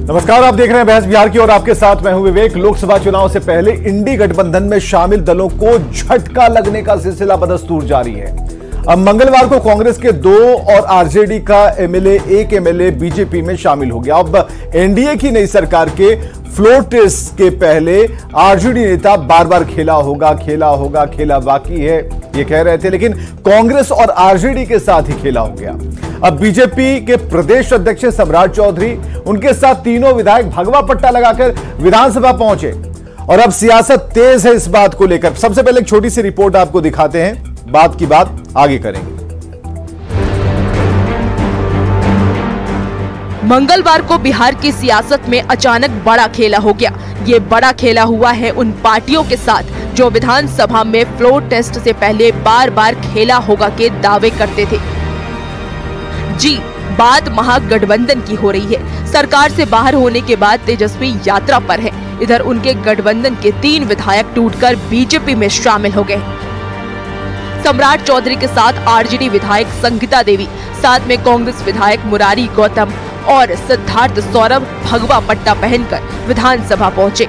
नमस्कार, आप देख रहे हैं बहस बिहार की और आपके साथ मैं हूं विवेक। लोकसभा चुनाव से पहले इंडी गठबंधन में शामिल दलों को झटका लगने का सिलसिला बदस्तूर जारी है। अब मंगलवार को कांग्रेस के 2 और आरजेडी का एमएलए, एक एमएलए बीजेपी में शामिल हो गया। अब एनडीए की नई सरकार के फ्लोर टेस्ट के पहले आरजेडी नेता बार बार खेला बाकी है ये कह रहे थे, लेकिन कांग्रेस और आरजेडी के साथ ही खेला हो गया। अब बीजेपी के प्रदेश अध्यक्ष सम्राट चौधरी, उनके साथ तीनों विधायक भगवा पट्टा लगाकर विधानसभा पहुंचे और अब सियासत तेज है इस बात को लेकर। सबसे पहले एक छोटी सी रिपोर्ट आपको दिखाते हैं, बात की बात आगे करेंगे। मंगलवार को बिहार की सियासत में अचानक बड़ा खेला हो गया। ये बड़ा खेला हुआ है उन पार्टियों के साथ जो विधानसभा में फ्लोर टेस्ट से पहले बार बार खेला होगा के दावे करते थे। जी, बात महागठबंधन की हो रही है। सरकार से बाहर होने के बाद तेजस्वी यात्रा पर है। इधर उनके गठबंधन के 3 विधायक टूटकर बीजेपी में शामिल हो गए। सम्राट चौधरी के साथ आरजेडी विधायक संगीता देवी, साथ में कांग्रेस विधायक मुरारी गौतम और सिद्धार्थ सौरभ भगवा पट्टा पहनकर विधानसभा पहुंचे।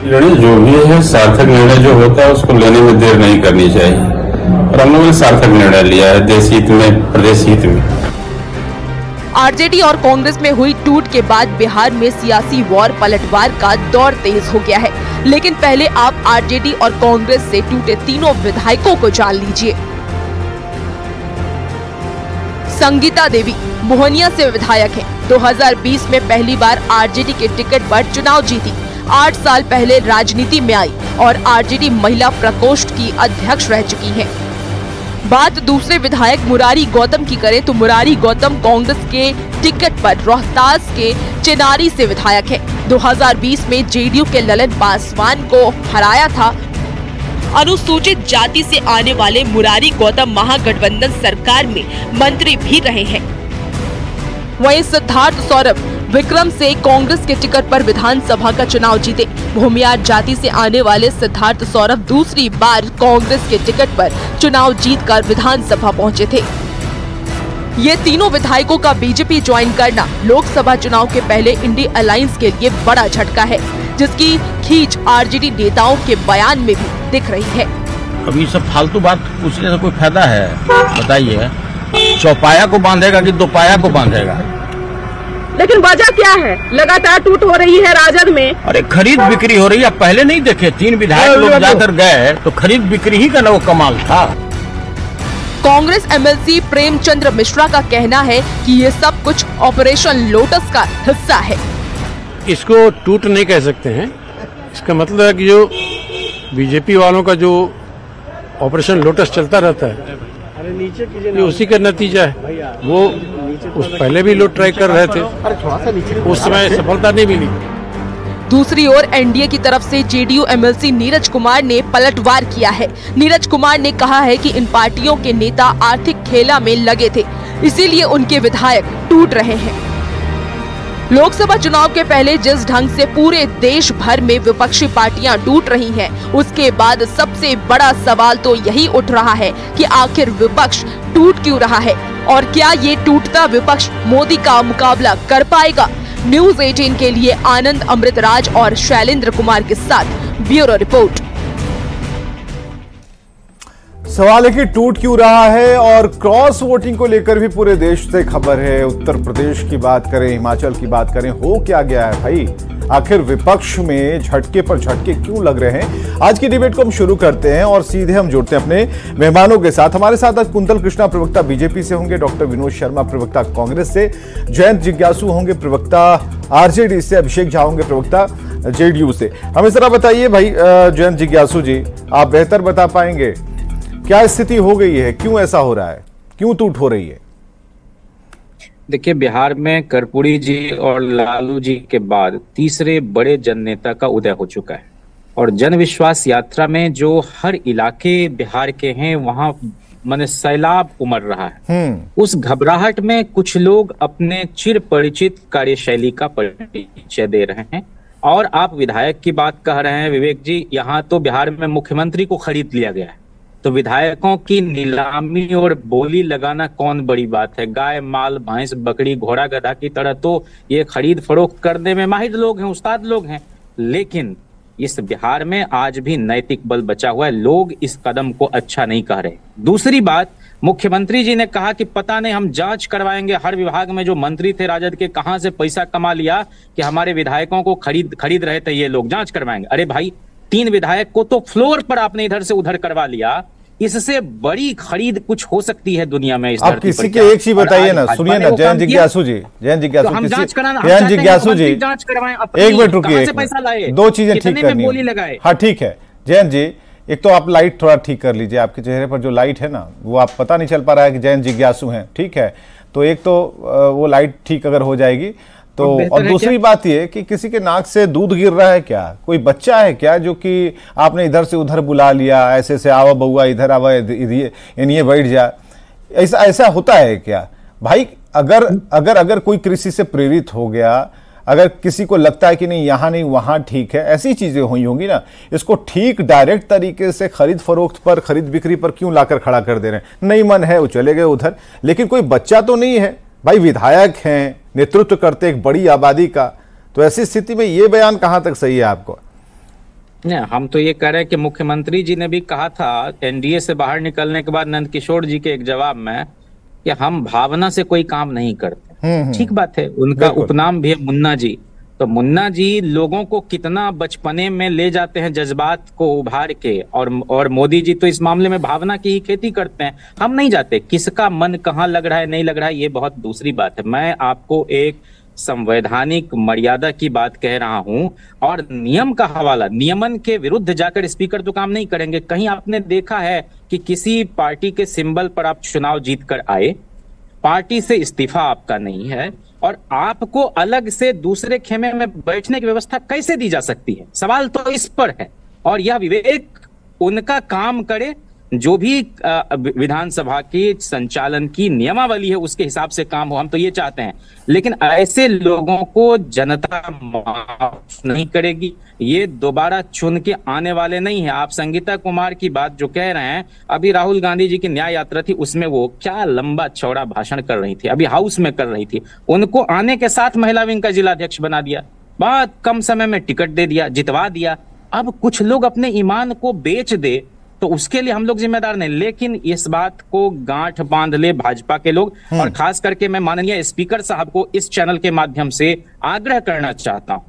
निर्णय जो भी है, सार्थक निर्णय जो होता है उसको लेने में देर नहीं करनी चाहिए और हम लोगों ने सार्थक निर्णय लिया है, देश हित में, प्रदेश हित में। आरजेडी और कांग्रेस में हुई टूट के बाद बिहार में सियासी वॉर पलटवार का दौर तेज हो गया है। लेकिन पहले आप आरजेडी और कांग्रेस से टूटे तीनों विधायकों को जान लीजिए। संगीता देवी मोहनिया से विधायक हैं। 2020 में पहली बार आरजेडी के टिकट पर चुनाव जीती। 8 साल पहले राजनीति में आई और आरजेडी महिला प्रकोष्ठ की अध्यक्ष रह चुकी हैं। बात दूसरे विधायक मुरारी गौतम की करें तो मुरारी गौतम कांग्रेस के टिकट पर रोहतास के चिनारी से विधायक है। 2020 में जेडीयू के ललन पासवान को हराया था। अनुसूचित जाति से आने वाले मुरारी गौतम महागठबंधन सरकार में मंत्री भी रहे हैं। वहीं सिद्धार्थ सौरभ विक्रम से कांग्रेस के टिकट पर विधानसभा का चुनाव जीते। भूमियार जाति से आने वाले सिद्धार्थ सौरभ दूसरी बार कांग्रेस के टिकट पर चुनाव जीतकर विधानसभा पहुंचे थे। ये तीनों विधायकों का बीजेपी ज्वाइन करना लोकसभा चुनाव के पहले इंडी अलायंस के लिए बड़ा झटका है, जिसकी खींच आरजेडी नेताओं के बयान में भी दिख रही है। अभी सब फालतू बात पूछने से कोई फायदा है? बताइए, चौपाया को बांधेगा कि दोपाया को बांधेगा? लेकिन वजह क्या है? लगातार टूट हो रही है राजद में। अरे खरीद बिक्री हो रही है। पहले नहीं देखे 3 विधायक लोग जाकर गए तो खरीद बिक्री ही का ना वो कमाल था। कांग्रेस एमएलसी प्रेमचंद्र मिश्रा का कहना है कि ये सब कुछ ऑपरेशन लोटस का हिस्सा है। इसको टूट नहीं कह सकते हैं। इसका मतलब है कि जो बीजेपी वालों का जो ऑपरेशन लोटस चलता रहता है ये उसी का नतीजा है। वो उस पहले भी लोग ट्राई कर रहे थे, उस समय सफलता नहीं मिली। दूसरी ओर एनडीए की तरफ से जेडीयू एमएलसी नीरज कुमार ने पलटवार किया है। नीरज कुमार ने कहा है कि इन पार्टियों के नेता आर्थिक खेला में लगे थे, इसीलिए उनके विधायक टूट रहे हैं। लोकसभा चुनाव के पहले जिस ढंग से पूरे देश भर में विपक्षी पार्टियां टूट रही हैं, उसके बाद सबसे बड़ा सवाल तो यही उठ रहा है कि आखिर विपक्ष टूट क्यों रहा है और क्या ये टूटता विपक्ष मोदी का मुकाबला कर पाएगा? न्यूज़ 18 के लिए आनंद अमृतराज और शैलेंद्र कुमार के साथ ब्यूरो रिपोर्ट। सवाल है कि टूट क्यों रहा है और क्रॉस वोटिंग को लेकर भी पूरे देश से खबर है। उत्तर प्रदेश की बात करें, हिमाचल की बात करें, हो क्या गया है भाई? आखिर विपक्ष में झटके पर झटके क्यों लग रहे हैं? आज की डिबेट को हम शुरू करते हैं और सीधे हम जुड़ते हैं अपने मेहमानों के साथ। हमारे साथ आज कुंतल कृष्णा प्रवक्ता बीजेपी से होंगे, डॉक्टर विनोद शर्मा प्रवक्ता कांग्रेस से, जयंत जिज्ञासु होंगे प्रवक्ता आरजेडी से, अभिषेक झा होंगे प्रवक्ता जेडीयू से। हमें जरा बताइए भाई जयंत जिज्ञासु जी, आप बेहतर बता पाएंगे क्या स्थिति हो गई है, क्यों ऐसा हो रहा है, क्यों टूट हो रही है? देखिए, बिहार में कर्पूरी जी और लालू जी के बाद तीसरे बड़े जन नेता का उदय हो चुका है और जन विश्वास यात्रा में जो हर इलाके बिहार के हैं वहां माने सैलाब उमड़ रहा है। उस घबराहट में कुछ लोग अपने चिर परिचित कार्यशैली का परिचय दे रहे हैं। और आप विधायक की बात कह रहे हैं विवेक जी, यहाँ तो बिहार में मुख्यमंत्री को खरीद लिया गया है। तो विधायकों की नीलामी और बोली लगाना कौन बड़ी बात है। गाय, माल, भैंस, बकरी, घोड़ा, गधा की तरह तो ये खरीद फरोख्त करने में माहिर लोग हैं, उस्ताद लोग हैं। लेकिन इस बिहार में आज भी नैतिक बल बचा हुआ है, लोग इस कदम को अच्छा नहीं कह रहे। दूसरी बात, मुख्यमंत्री जी ने कहा कि पता नहीं हम जांच करवाएंगे, हर विभाग में जो मंत्री थे राजद के कहां से पैसा कमा लिया कि हमारे विधायकों को खरीद रहे थे, ये लोग जांच करवाएंगे। अरे भाई, 3 विधायक को तो फ्लोर पर आपने इधर से उधर करवा लिया, इससे बड़ी खरीद कुछ हो सकती है दुनिया में। इस आप किसी के एक चीज बताइए ना, सुनिए ना जयंत जिज्ञासु जी, जयंत जिज्ञासु जी, जांच करवाएं, एक मिनट रुकिए, पैसा लाए, 2 चीजें ठीक करनी है। हाँ ठीक है जयंत जी, एक तो आप लाइट थोड़ा ठीक कर लीजिए, आपके चेहरे पर जो लाइट है ना वो आप पता नहीं चल पा रहा है कि जयंत जिज्ञासु हैं, ठीक है। तो एक तो वो लाइट ठीक अगर हो जाएगी तो, और दूसरी बात ये कि किसी के नाक से दूध गिर रहा है क्या? कोई बच्चा है क्या जो कि आपने इधर से उधर बुला लिया, ऐसे से आवा बउआ इधर आवा इन्हें बैठ जा, ऐसा होता है क्या भाई? अगर कोई कृषि से प्रेरित हो गया, अगर किसी को लगता है कि नहीं यहाँ नहीं वहां ठीक है, ऐसी चीजें हुई होंगी ना, इसको ठीक डायरेक्ट तरीके से खरीद फरोख्त पर, खरीद बिक्री पर क्यों लाकर खड़ा कर दे रहे हैं? नहीं मन है वो चले गए उधर, लेकिन कोई बच्चा तो नहीं है भाई, विधायक हैं, नेतृत्व करते एक बड़ी आबादी का, तो ऐसी स्थिति में ये बयान कहां तक सही है आपको? नहीं, हम तो ये कह रहे हैं कि मुख्यमंत्री जी ने भी कहा था एनडीए से बाहर निकलने के बाद नंदकिशोर जी के एक जवाब में कि हम भावना से कोई काम नहीं करते। ठीक बात है, उनका उपनाम भी है मुन्ना जी। तो मुन्ना जी लोगों को कितना बचपने में ले जाते हैं जज्बात को उभार के, और मोदी जी तो इस मामले में भावना की ही खेती करते हैं। हम नहीं जाते, किसका मन कहाँ लग रहा है नहीं लग रहा है ये बहुत दूसरी बात है। मैं आपको एक संवैधानिक मर्यादा की बात कह रहा हूं, और नियम का हवाला, नियमन के विरुद्ध जाकर स्पीकर तो काम नहीं करेंगे। कहीं आपने देखा है कि किसी पार्टी के सिंबल पर आप चुनाव जीत कर आए, पार्टी से इस्तीफा आपका नहीं है, और आपको अलग से दूसरे खेमे में बैठने की व्यवस्था कैसे दी जा सकती है? सवाल तो इस पर है। और यह विवेक उनका काम करे, जो भी विधानसभा की संचालन की नियमावली है उसके हिसाब से काम हो, हम तो ये चाहते हैं। लेकिन ऐसे लोगों को जनता माफ नहीं करेगी, ये दोबारा चुन के आने वाले नहीं है। आप संगीता कुमार की बात जो कह रहे हैं, अभी राहुल गांधी जी की न्याय यात्रा थी, उसमें वो क्या लंबा चौड़ा भाषण कर रही थी, अभी हाउस में कर रही थी। उनको आने के साथ महिला विंग का जिलाध्यक्ष बना दिया, बहुत कम समय में टिकट दे दिया, जितवा दिया। अब कुछ लोग अपने ईमान को बेच दे तो उसके लिए हम लोग जिम्मेदार नहीं, लेकिन इस बात को गांठ बांध ले भाजपा के लोग। और खास करके मैं माननीय स्पीकर साहब को इस चैनल के माध्यम से आग्रह करना चाहता हूं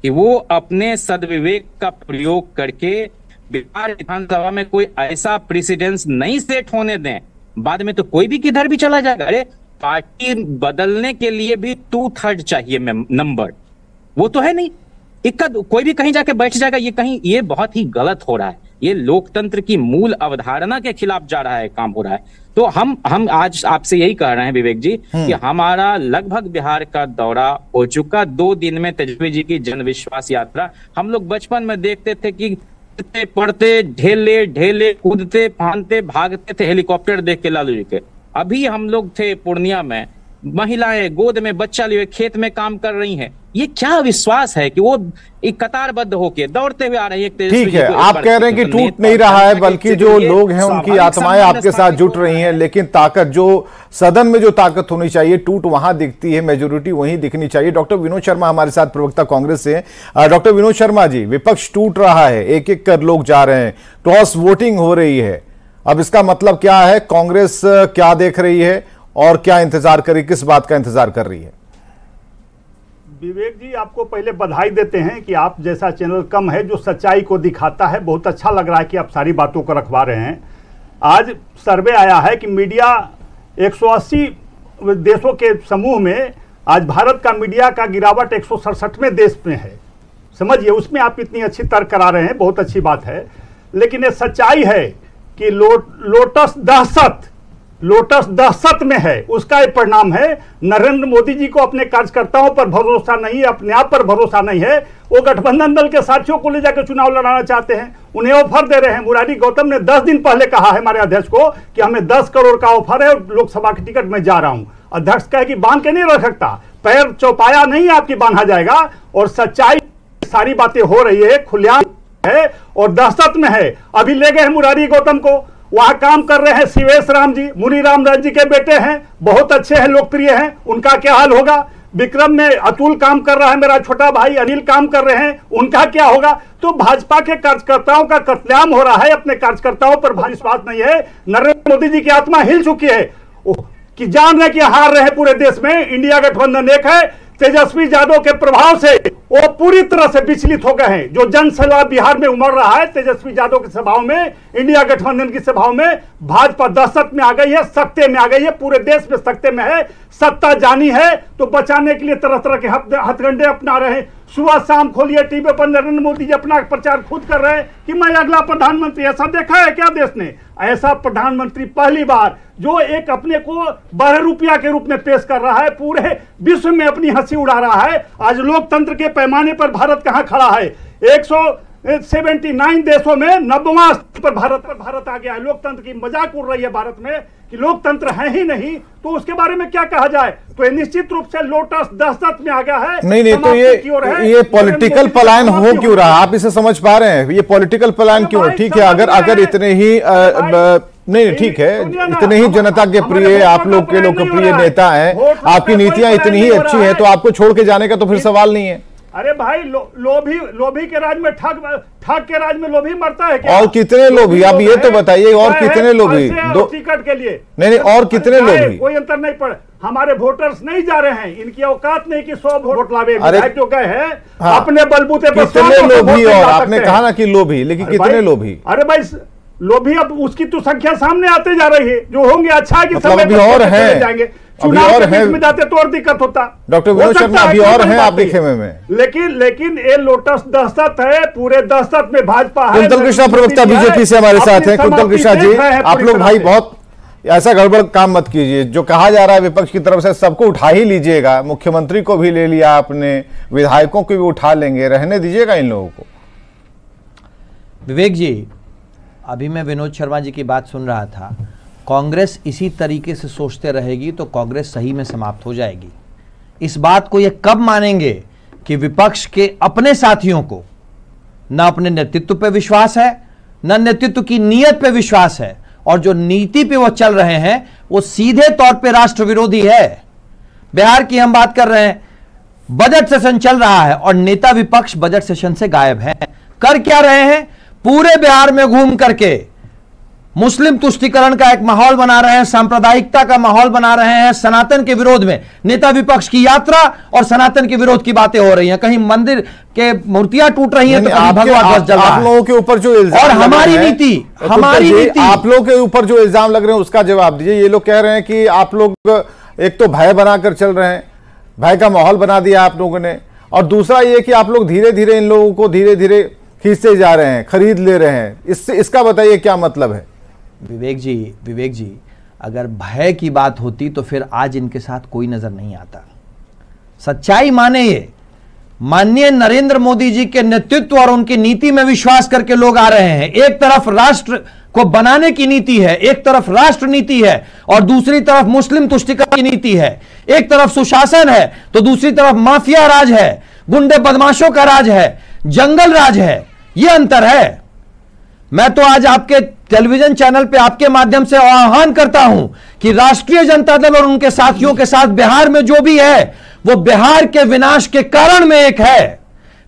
कि वो अपने सदविवेक का प्रयोग करके बिहार विधानसभा में कोई ऐसा प्रेसिडेंस नहीं सेट होने दें, बाद में तो कोई भी किधर भी चला जाएगा। अरे पार्टी बदलने के लिए भी 2/3 चाहिए नंबर, वो तो है नहीं, इक्का कोई भी कहीं जाके बैठ जाएगा। ये बहुत ही गलत हो रहा है, ये लोकतंत्र की मूल अवधारणा के खिलाफ जा रहा है, काम हो रहा है। तो हम आज आपसे यही कह रहे हैं विवेक जी कि हमारा लगभग बिहार का दौरा हो चुका। 2 दिन में तेजस्वी जी की जन विश्वास यात्रा, हम लोग बचपन में देखते थे कि पढ़ते ढेले ढेले कूदते फांदते भागते थे हेलीकॉप्टर देख के लालू जी के। अभी हम लोग थे पूर्णिया में, महिलाएं गोद में बच्चा लिए खेत में काम कर रही हैं। ये क्या विश्वास है कि वो एक कतारबद्ध होके दौड़ते हुए आ रहे हैं। ठीक है, आप कह रहे हैं कि टूट नहीं रहा है, बल्कि जो लोग हैं उनकी आत्माएं आपके साथ जुट रही हैं, लेकिन ताकत जो सदन में जो ताकत होनी चाहिए, टूट वहां दिखती है, मेजोरिटी वहीं दिखनी चाहिए। डॉक्टर विनोद शर्मा हमारे साथ, प्रवक्ता कांग्रेस से हैं। डॉक्टर विनोद शर्मा जी, विपक्ष टूट रहा है, एक एक कर लोग जा रहे हैं, क्रॉस वोटिंग हो रही है, अब इसका मतलब क्या है? कांग्रेस क्या देख रही है और क्या इंतजार करी, किस बात का इंतजार कर रही है? विवेक जी, आपको पहले बधाई देते हैं कि आप जैसा चैनल कम है जो सच्चाई को दिखाता है। बहुत अच्छा लग रहा है कि आप सारी बातों को रखवा रहे हैं। आज सर्वे आया है कि मीडिया 180 देशों के समूह में आज भारत का मीडिया का गिरावट 167वें देश में है। समझिए, उसमें आप इतनी अच्छी तर्क करा रहे हैं, बहुत अच्छी बात है। लेकिन ये सच्चाई है कि लोटस दहशत में है, उसका एक परिणाम है। नरेंद्र मोदी जी को अपने कार्यकर्ताओं पर भरोसा नहीं है, अपने आप पर भरोसा नहीं है। वो गठबंधन दल के साथियों को ले जाकर चुनाव लड़ाना चाहते हैं, उन्हें ऑफर दे रहे हैं। मुरारी गौतम ने 10 दिन पहले कहा है हमारे अध्यक्ष को कि हमें 10 करोड़ का ऑफर है, लोकसभा की टिकट में जा रहा हूं। अध्यक्ष कहे कि बांध के नहीं रख सकता, पैर चौपाया नहीं आपकी बांधा जाएगा। और सच्चाई सारी बातें हो रही है, खुलेआम है और दहशत में है। अभी ले गए हैं मुरारी गौतम को, वहां काम कर रहे हैं शिवेश राम जी, मुनीराम राज जी के बेटे हैं, बहुत अच्छे हैं, लोकप्रिय हैं, उनका क्या हाल होगा। विक्रम में अतुल काम कर रहा है, मेरा छोटा भाई अनिल काम कर रहे हैं, उनका क्या होगा। तो भाजपा के कार्यकर्ताओं का कत्लेआम हो रहा है, अपने कार्यकर्ताओं पर विश्वास नहीं है। नरेंद्र मोदी जी की आत्मा हिल चुकी है कि जान रहे कि हार रहे पूरे देश में। इंडिया गठबंधन एक है, तेजस्वी यादव के प्रभाव से वो पूरी तरह से विचलित हो गए हैं। जो जनसैलाब बिहार में उमड़ रहा है तेजस्वी यादव की सभाओं में, इंडिया गठबंधन की सभाओं में, भाजपा दहशत में आ गई है, सत्ते में आ गई है, पूरे देश में सत्ते में है, सत्ता जानी है। तो बचाने के लिए तरह तरह के हथकंडे अपना रहे हैं। सुबह शाम खोलिए टीवी पर नरेंद्र मोदी जी अपना प्रचार खुद कर रहे हैं कि मैं अगला प्रधानमंत्री। ऐसा देखा है क्या देश ने? ऐसा प्रधानमंत्री पहली बार जो एक अपने को बहरूपिया के रूप में पेश कर रहा है, पूरे विश्व में अपनी हंसी उड़ा रहा है। आज लोकतंत्र के पैमाने पर भारत कहां खड़ा है? 179 देशों में 90वां स्थान पर भारत आ गया है। लोकतंत्र की मजाक उड़ रही है भारत में कि लोकतंत्र है ही नहीं, तो उसके बारे में क्या कहा जाए। तो ये निश्चित रूप से लोटस दहशत में आ गया है। नहीं तो ये पॉलिटिकल पलायन हो क्यों रहा? आप इसे समझ पा रहे हैं? ये पॉलिटिकल पलायन क्यों? ठीक है, अगर इतने ही नहीं ठीक है, इतने ही जनता के प्रिय, आप लोग के लोकप्रिय नेता हैं, आपकी नीतियां इतनी ही अच्छी हैं, तो आपको छोड़ के जाने का तो फिर सवाल नहीं है। अरे भाई लोभी के राज में ठग के राज में लोभी मरता है क्या? और कितने लोभी? आप ये तो बताइए, और कितने लोभी? दो टिकट के लिए नहीं, और कितने लोभी? कोई अंतर नहीं पड़। हमारे वोटर्स नहीं जा रहे हैं, इनकी औकात नहीं कि 100 वोट लावे। जो गए हैं अपने बलबूते पर कितने लोभी? और आपने कहा ना कि लोभी, लेकिन कितने लोभी? अरे भाई लोभी अब उसकी तो संख्या सामने आते जा रही है। जो होंगे अच्छा कि समय अभी और है, जाएंगे, अभी और है में जाते तो और दिक्कत होता। डॉक्टर विनोद शर्मा अभी और है आपके खेमे में। लेकिन ये लोटस दहशत है, पूरे दहशत में भाजपा है। कुंतल कृष्णा प्रवक्ता बीजेपी से हमारे साथ हैं। कुंतल कृष्णा जी, आप लोग भाई बहुत ऐसा गड़बड़ काम मत कीजिए। जो कहा जा रहा है विपक्ष की तरफ से, सबको उठा ही लीजिएगा। मुख्यमंत्री को भी ले लिया आपने, विधायकों को भी उठा लेंगे, रहने दीजिएगा इन लोगों को। विवेक जी, अभी मैं विनोद शर्मा जी की बात सुन रहा था। कांग्रेस इसी तरीके से सोचते रहेगी तो कांग्रेस सही में समाप्त हो जाएगी। इस बात को ये कब मानेंगे कि विपक्ष के अपने साथियों को न अपने नेतृत्व पे विश्वास है, न नेतृत्व की नीयत पे विश्वास है, और जो नीति पे वो चल रहे हैं वो सीधे तौर पे राष्ट्र विरोधी है। बिहार की हम बात कर रहे हैं, बजट सेशन चल रहा है और नेता विपक्ष बजट सेशन से गायब है। कर क्या रहे हैं? पूरे बिहार में घूम करके मुस्लिम तुष्टीकरण का एक माहौल बना रहे हैं, सांप्रदायिकता का माहौल बना रहे हैं, सनातन के विरोध में नेता विपक्ष की यात्रा और सनातन के विरोध की बातें हो रही हैं। कहीं मंदिर के मूर्तियां टूट रही हैं तो कहीं भगवा ध्वज जल रहा है। आप लोगों के ऊपर जो इल्जाम, और हमारी नीति आप लोगों के ऊपर जो इल्जाम लग रहे हैं उसका जवाब दीजिए। ये लोग कह रहे हैं कि आप लोग एक तो भय बनाकर चल रहे हैं, भय का माहौल बना दिया आप लोगों ने, और दूसरा ये कि आप लोग धीरे धीरे इन लोगों को धीरे धीरे खींचते जा रहे हैं, खरीद ले रहे हैं। इसका बताइए क्या मतलब है? विवेक जी, अगर भय की बात होती तो फिर आज इनके साथ कोई नजर नहीं आता। सच्चाई माने ये, माननीय नरेंद्र मोदी जी के नेतृत्व और उनकी नीति में विश्वास करके लोग आ रहे हैं। एक तरफ राष्ट्र को बनाने की नीति है, एक तरफ राष्ट्र नीति है, और दूसरी तरफ मुस्लिम तुष्टीकरण की नीति है। एक तरफ सुशासन है तो दूसरी तरफ माफिया राज है, गुंडे बदमाशों का राज है, जंगल राज है। यह अंतर है। मैं तो आज आपके टेलीविजन चैनल पे आपके माध्यम से आह्वान करता हूं कि राष्ट्रीय जनता दल और उनके साथियों के साथ बिहार में जो भी है वो बिहार के विनाश के कारण में एक है।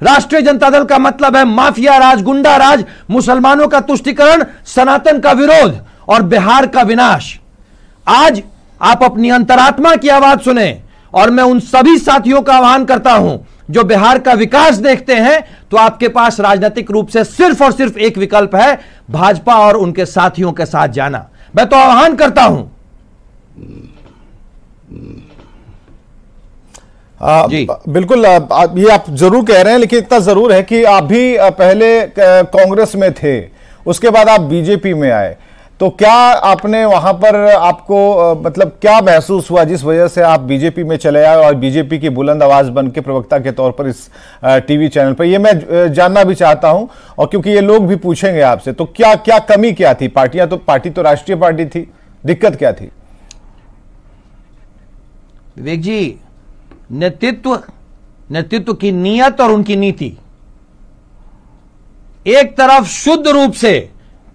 राष्ट्रीय जनता दल का मतलब है माफिया राज, गुंडा राज, मुसलमानों का तुष्टीकरण, सनातन का विरोध और बिहार का विनाश। आज आप अपनी अंतरात्मा की आवाज सुने, और मैं उन सभी साथियों का आह्वान करता हूं जो बिहार का विकास देखते हैं, तो आपके पास राजनीतिक रूप से सिर्फ और सिर्फ एक विकल्प है, भाजपा और उनके साथियों के साथ जाना। मैं तो आह्वान करता हूं। बिल्कुल, ये आप जरूर कह रहे हैं, लेकिन इतना जरूर है कि आप भी पहले कांग्रेस में थे, उसके बाद आप बीजेपी में आए, तो क्या आपने वहां पर आपको मतलब क्या महसूस हुआ जिस वजह से आप बीजेपी में चले आए और बीजेपी की बुलंद आवाज बन के प्रवक्ता के तौर पर इस टीवी चैनल पर? ये मैं जानना भी चाहता हूं, और क्योंकि ये लोग भी पूछेंगे आपसे, तो क्या कमी क्या थी? पार्टी तो राष्ट्रीय पार्टी थी, दिक्कत क्या थी? विवेक जी, नेतृत्व की नीयत और उनकी नीति, एक तरफ शुद्ध रूप से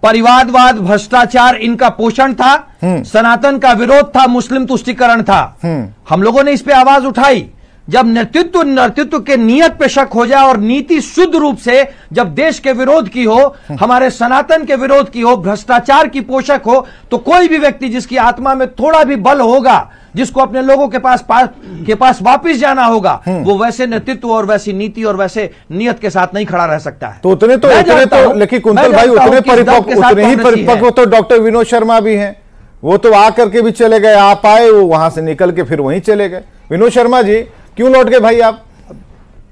परिवारवाद, भ्रष्टाचार इनका पोषण था, सनातन का विरोध था, मुस्लिम तुष्टीकरण था। हम लोगों ने इस पे आवाज उठाई। जब नेतृत्व के नियत पे शक हो जाए और नीति शुद्ध रूप से जब देश के विरोध की हो, हमारे सनातन के विरोध की हो, भ्रष्टाचार की पोषक हो, तो कोई भी व्यक्ति जिसकी आत्मा में थोड़ा भी बल होगा, जिसको अपने लोगों के पास वापस जाना होगा, वो वैसे नेतृत्व और वैसी नीति और वैसे नियत के साथ नहीं खड़ा रह सकता है। तो उतने तो लेकिन कुंतल भाई उतने ही परिपक्व तो डॉक्टर विनोद शर्मा भी हैं। वो तो आकर के भी चले गए, आप आए, वो वहां से निकल के फिर वहीं चले गए। विनोद शर्मा जी क्यों लौट गए भाई आप?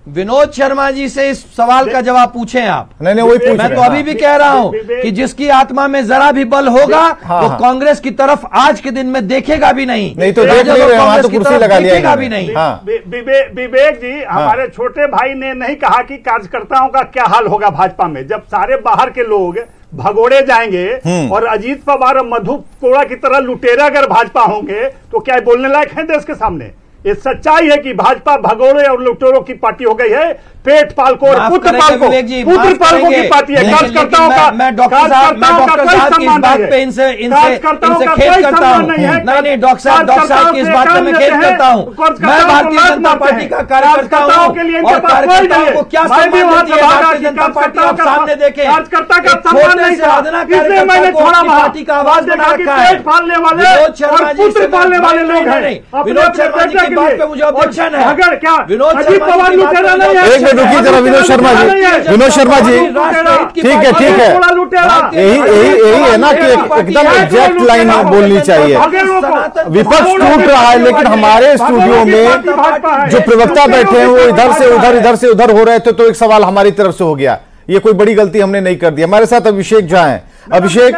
विनोद शर्मा जी से इस सवाल का जवाब पूछें आप। नहीं वही पूछ मैं तो अभी भी कह रहा हूं कि जिसकी आत्मा में जरा भी बल होगा वो कांग्रेस की तरफ आज के दिन में देखेगा भी नहीं तो देख नहीं रहे, वहां तो कुर्सी लगा लिया भी नहीं। विवेक जी, हमारे छोटे भाई ने नहीं कहा कि कार्यकर्ताओं का क्या हाल होगा भाजपा में जब सारे बाहर के लोग भगोड़े जाएंगे और अजीत पवार और मधु कोड़ा की तरह लुटेरा अगर भाजपा होंगे तो क्या बोलने लायक है देश के सामने? ये सच्चाई है कि भाजपा भगोड़े और लुटेरों की पार्टी हो गई है, पेट पालकों और पुत्र पालकों की पार्टी है। कार्यकर्ताओं का मैं डॉक्टर साहब की इस बात पे इनसे खेद करता हूं। नहीं डॉक्टर साहब की इस बात पे मैं खेद करता हूं। मैं भारतीय जनता पार्टी का कार्यकर्ता हूं और कार्यकर्ताओं को क्या सम्मान देती है भारतीय जनता पार्टी, आप सामने देखें। कार्यकर्ता का सम्मान नहीं था, इसलिए मैंने छोड़ा पार्टी का आवाज बना के पेट पालने वाले और पुत्र पालने वाले लोग हैं। विनोद शर्मा जी की बात पे मुझे ऑब्जेक्शन है। अगर क्या अजीत पवार लुटेरा नहीं है? रुकी जरा विनोद शर्मा जी, ठीक है यही है ना कि एकदम एग्जैक्ट लाइन बोलनी चाहिए। विपक्ष टूट रहा है लेकिन हमारे स्टूडियो में जो प्रवक्ता बैठे हैं वो इधर से उधर हो रहे थे, तो एक सवाल हमारी तरफ से हो गया। ये कोई बड़ी गलती हमने नहीं कर दी। हमारे साथ अभिषेक झा हैं। अभिषेक,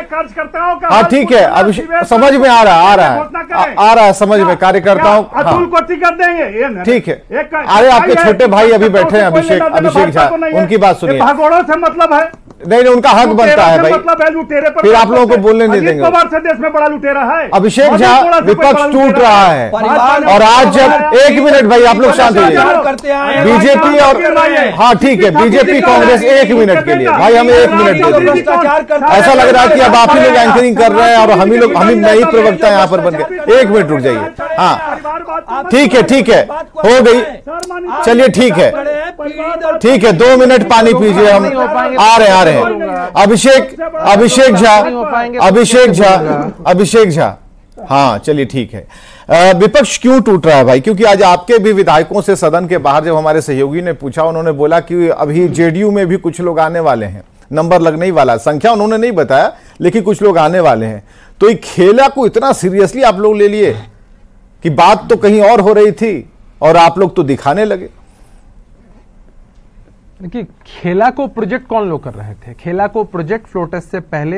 हाँ ठीक है, अभिषेक समझ में आ रहा है समझ में कार्यकर्ताओं को टिकट देंगे, ठीक है। अरे आपके छोटे भाई अभी बैठे हैं अभिषेक झा, उनकी बात सुनिए। भगोड़ों से मतलब है नहीं उनका हक बनता है भाई, मतलब है लुटेरे पर। फिर आप लोगों को बोलने नहीं देंगे। पवार से देश में बड़ा लुटेरा है अभिषेक झा। विपक्ष टूट रहा है और आज जब एक मिनट भाई आप लोग शांत होइए। बीजेपी और हाँ ठीक है, बीजेपी कांग्रेस एक मिनट के लिए भाई हमें एक मिनट दे दीजिए। ऐसा लग रहा है कि अब आप ही लोग एंकरिंग कर रहे हैं और हम ही मैं ही प्रवक्ता यहाँ पर बन गए। एक मिनट रुक जाइए। हाँ ठीक है हो गई, चलिए ठीक है 2 मिनट पानी पीजिए, हम आ रहे हैं। अभिषेक झा हाँ चलिए ठीक है। विपक्ष क्यों टूट रहा है भाई? क्योंकि आज आपके भी विधायकों से सदन के बाहर जब हमारे सहयोगी ने पूछा, उन्होंने बोला कि अभी जेडीयू में भी कुछ लोग आने वाले हैं, नंबर लगने ही वाला, संख्या उन्होंने नहीं बताया लेकिन कुछ लोग आने वाले हैं। तो ये खेला को इतना सीरियसली आप लोग ले लिए कि बात तो कहीं और हो रही थी और आप लोग तो दिखाने लगे। देखिए, खेला को प्रोजेक्ट कौन लोग कर रहे थे? खेला को प्रोजेक्ट फ्लोटस से पहले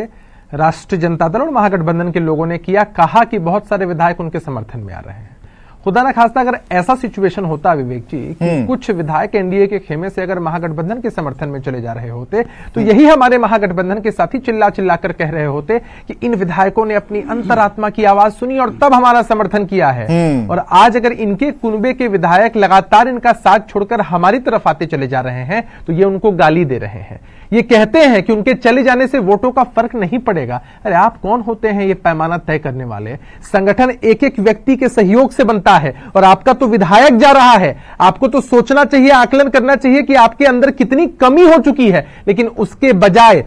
राष्ट्रीय जनता दल और महागठबंधन के लोगों ने किया। कहा कि बहुत सारे विधायक उनके समर्थन में आ रहे हैं। खुदा ना खास्ता अगर ऐसा सिचुएशन होता विवेक जी कि कुछ विधायक एनडीए के खेमे से अगर महागठबंधन के समर्थन में चले जा रहे होते, तो यही हमारे महागठबंधन के साथी चिल्ला चिल्ला कर कह रहे होते कि इन विधायकों ने अपनी अंतरात्मा की आवाज सुनी और तब हमारा समर्थन किया है। और आज अगर इनके कुनबे के विधायक लगातार इनका साथ छोड़कर हमारी तरफ आते चले जा रहे हैं तो ये उनको गाली दे रहे हैं। ये कहते हैं कि उनके चले जाने से वोटों का फर्क नहीं पड़ेगा। अरे आप कौन होते हैं ये पैमाना तय करने वाले? संगठन एक एक व्यक्ति के सहयोग से बनता है और आपका तो विधायक जा रहा है। आपको तो सोचना चाहिए, आकलन करना चाहिए कि आपके अंदर कितनी कमी हो चुकी है, लेकिन उसके बजाय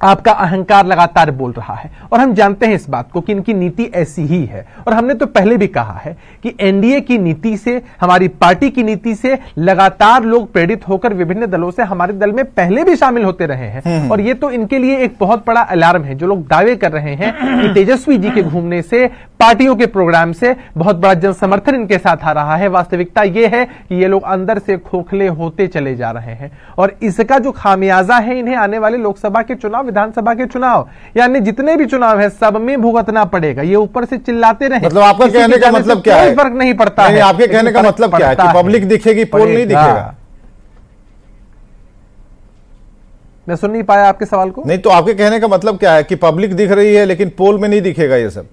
आपका अहंकार लगातार बोल रहा है। और हम जानते हैं इस बात को कि इनकी नीति ऐसी ही है। और हमने तो पहले भी कहा है कि एनडीए की नीति से, हमारी पार्टी की नीति से लगातार लोग प्रेरित होकर विभिन्न दलों से हमारे दल में पहले भी शामिल होते रहे हैं। और ये तो इनके लिए एक बहुत बड़ा अलार्म है। जो लोग दावे कर रहे हैं कि तेजस्वी जी के घूमने से, पार्टियों के प्रोग्राम से बहुत बड़ा जन समर्थन इनके साथ आ रहा है, वास्तविकता यह है कि ये लोग अंदर से खोखले होते चले जा रहे हैं। और इसका जो खामियाजा है इन्हें आने वाले लोकसभा के चुनाव, विधानसभा के चुनाव, यानी जितने भी चुनाव है सब में भुगतना पड़ेगा। ये ऊपर से चिल्लाते रहे, मतलब आपका कहने का मतलब क्या है? फर्क नहीं पड़ता है। आपके कहने का मतलब क्या है कि पब्लिक दिखेगी, पोल नहीं दिखेगा? मैं सुन नहीं पाया आपके सवाल को। नहीं तो आपके कहने का मतलब क्या है कि पब्लिक दिख रही है लेकिन पोल में नहीं दिखेगा ये सब?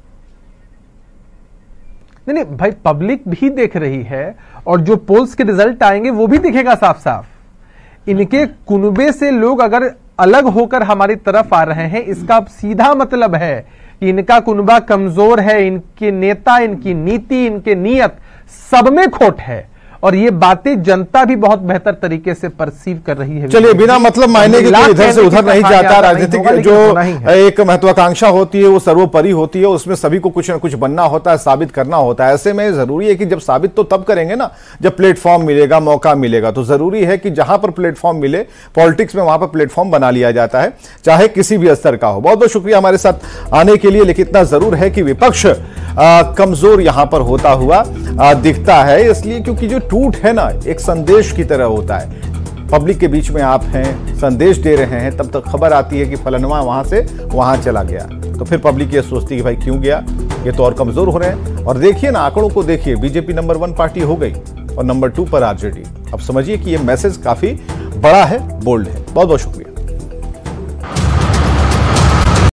नहीं भाई, पब्लिक भी देख रही है और जो पोल्स के रिजल्ट आएंगे वो भी दिखेगा साफ साफ। इनके कुनबे से लोग अगर अलग होकर हमारी तरफ आ रहे हैं, इसका सीधा मतलब है कि इनका कुनबा कमजोर है, इनके नेता, इनकी नीति, इनके नियत सब में खोट है, और ये बातें जनता भी बहुत बेहतर तरीके से परसीव कर रही है। चलिए, बिना मतलब मायने के कोई इधर से उधर नहीं जाता। राजनीतिक जो एक महत्वाकांक्षा होती है वो सर्वोपरि होती है, उसमें सभी को कुछ न कुछ बनना होता है, साबित करना होता है। ऐसे में जरूरी है कि जब साबित तो तब करेंगे ना जब प्लेटफॉर्म मिलेगा, मौका मिलेगा। तो जरूरी है कि जहां पर प्लेटफॉर्म मिले, पॉलिटिक्स में वहां पर प्लेटफॉर्म बना लिया जाता है, चाहे किसी भी स्तर का हो। बहुत बहुत शुक्रिया हमारे साथ आने के लिए। लेकिन इतना जरूर है कि विपक्ष कमजोर यहां पर होता हुआ दिखता है, इसलिए क्योंकि जो टूट है ना एक संदेश की तरह होता है। पब्लिक के बीच में आप हैं, संदेश दे रहे हैं, तब तक खबर आती है कि फलनवा वहां से वहां चला गया, तो फिर पब्लिक ये सोचती है कि भाई क्यों गया, ये तो और कमजोर हो रहे हैं। और देखिए ना, आंकड़ों को देखिए, बीजेपी नंबर 1 पार्टी हो गई और नंबर 2 पर आरजेडी। अब समझिए कि ये मैसेज काफी बड़ा है, बोल्ड है। बहुत बहुत शुक्रिया।